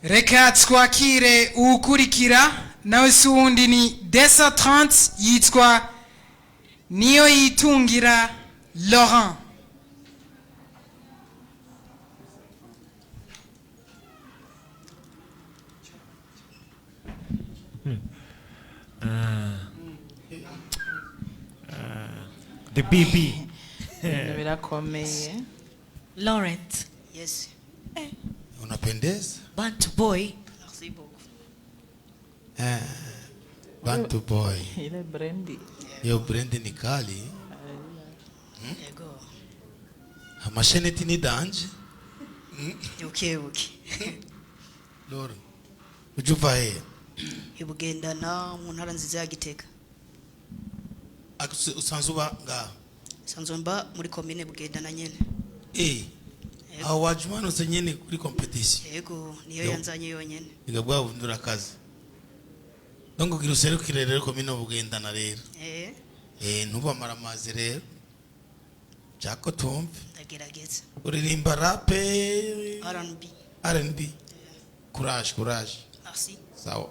Reka twakire ukurikira nawe sundi ni Desa 30 yitwa niyo yitungira Laurent. The BB. Virakomeye. Laurent. Yes. Unapendeza? Bantu boy. Merci beaucoup. Bantu boy. Ile brandy. Yo brandy ni kali. Yego. Amasheneti ni danje. Okay. Loro. Ujuva he. Ibugendana mu ntara nziza ya Gitega. Usanzuba nga. Sanzomba muri commune Bugendana nyene. Aho wajumano se nyene kuri competition. Yego, niyo yanzanye yonyene. Igabwa bundura kazi. Dongo girusero kirerero commune Bugendana rero. Ntuba maramazi rero. Jako tumve. Ndagerageza. Uririmba rap R&B. Courage. Merci. Sawa.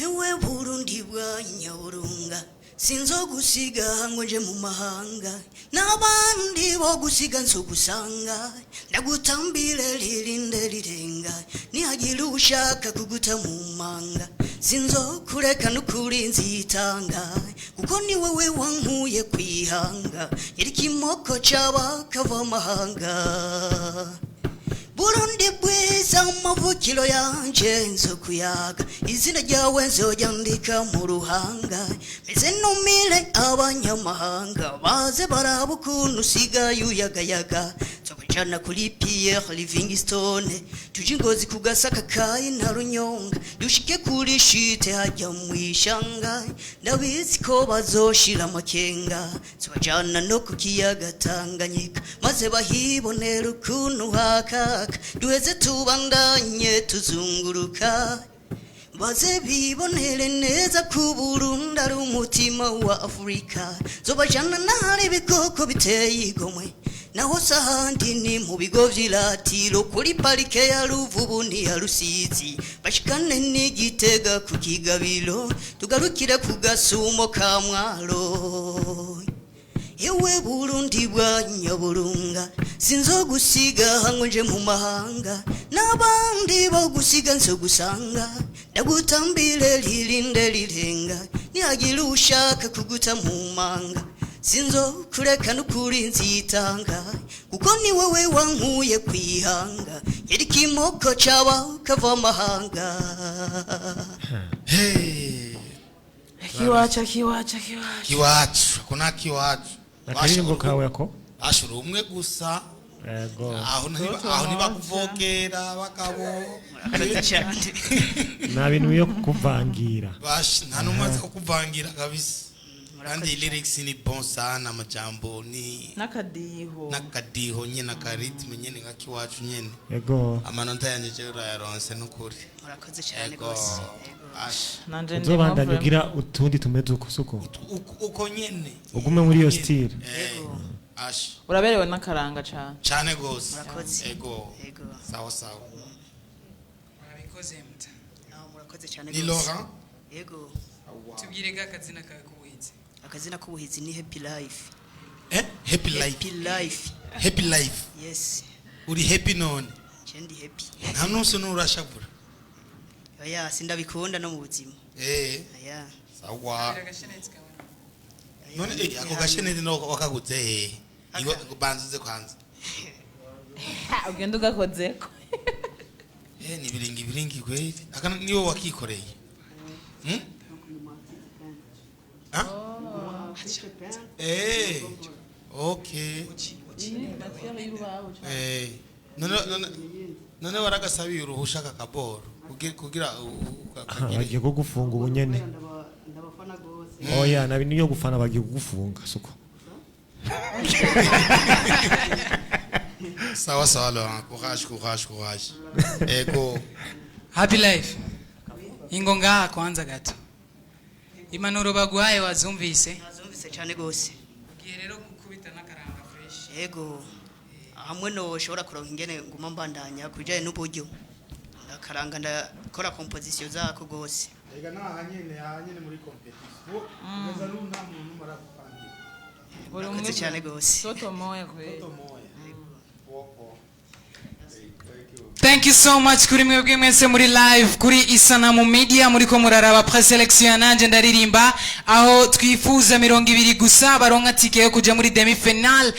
Ewe Burundi bwa Nyaburunga sinzo gusiga ngo nje mu mahanga n'abandi bo gusiga nso gusanga ndagutambire lirinde lirenga nihagira ushaka kuguta mu manga sinzo kureka n'ukuri nzitanga kuko ni wewe wankuye kwihanga iri kimoko cyaba kava mahanga Burundi bwiza amavukiro yanje nzo kuyaga izina ryawe nzojyandika mu ruhanga meze numire abanyamahanga baze barabukuntu usigaye uyagayaga nzokujana kuri Pierre Livingstone tuje Ngozi ku Gasaka kayi na Runyonga dushike kuri shite hajya mu ishanga ndabizi ko bazoshira amakenga nzojana no ku kiyaga Tanganyika maze bahibonera ukuntu haka duheze tubandanye tuzunguruka baze bibonere neza ku Burundi ari umutima wa Afrika zobajana nahari ibikoko biteye igomwe naho sahandi ni mu bigo vy'iratiro kuri parike ya Ruvubu ni ya Rusizi bashikane ni Gitega ku Kigabiro tugarukira ku Gasumo ka Mwaro Ewe Burundi bwa Nyaburunga sinzo gusiga ngo nje mu mahanga n'abandi bo gusiga nso gusanga ndagutambire lirinde lirenga nihagira ushaka kuguta mu manga sinzo kureka n'ukuri nzitanga kuko ni wewe wankuye kwihanga yari kimoko cyaba kava mahanga Kiwacu kuna kiwacu Akarimbo kawe yako ashura umwe gusa yego aho nibakuvogera bakabo na bintu yo kuvangira bash nta numwe kuvangira kabisa kandi lyrics ni bon sana amajambo ni nakadiho nyene akaritme nyene ngakiwacu nyene yego amanota yanje cyo yaronse nukuri murakoze cyane gose nanje ndibandanye ugira utundi tumeze uko nyene ugume muri yo style uraberewe nakaranga cyane gose murakoze yego sawa Murabikoze mta. Murakoze cyane gose ni Laurent yego tubwire akazina kawe kubuhizi akazina kubuhizi ni Happy Life Happy life yes uri happy none chendi happy nta nunse nurashavura oya sindabikunda no mu buzima oya sawa none ako gashenezi no wakagutse iwe banzize kwanza ugenda ugakozeko ni biringi kweli akana niwe wakikoreye okay none waragasabiye uruhusha kakaboro kugira bagiye kugufunga ubunyene oya na bintu yo gufana bagiye kugufunga suko sawa Laurent courage ego Happy Life ingonga kwanza gato impanuro bagwaye wazumvise cyane gose ugiye rero gukubita nakaranga fresh yego hamwe no ushobora kuronka ingene nguma mbandanya kujanye n'uburyo ndakaranga ndakora composition zako gose ega hanyene muri competition kugeza n'ubu nta muntu marakupangira urakoze cyane gose toto moya kwe Thank you so much kuri mwebwe mwese muri live kuri Isanamu Media muri ko muraraba Pré-Sélection nanje ndaririmba aho twifuza 200 gusa baronka tike yo kuja muri demi final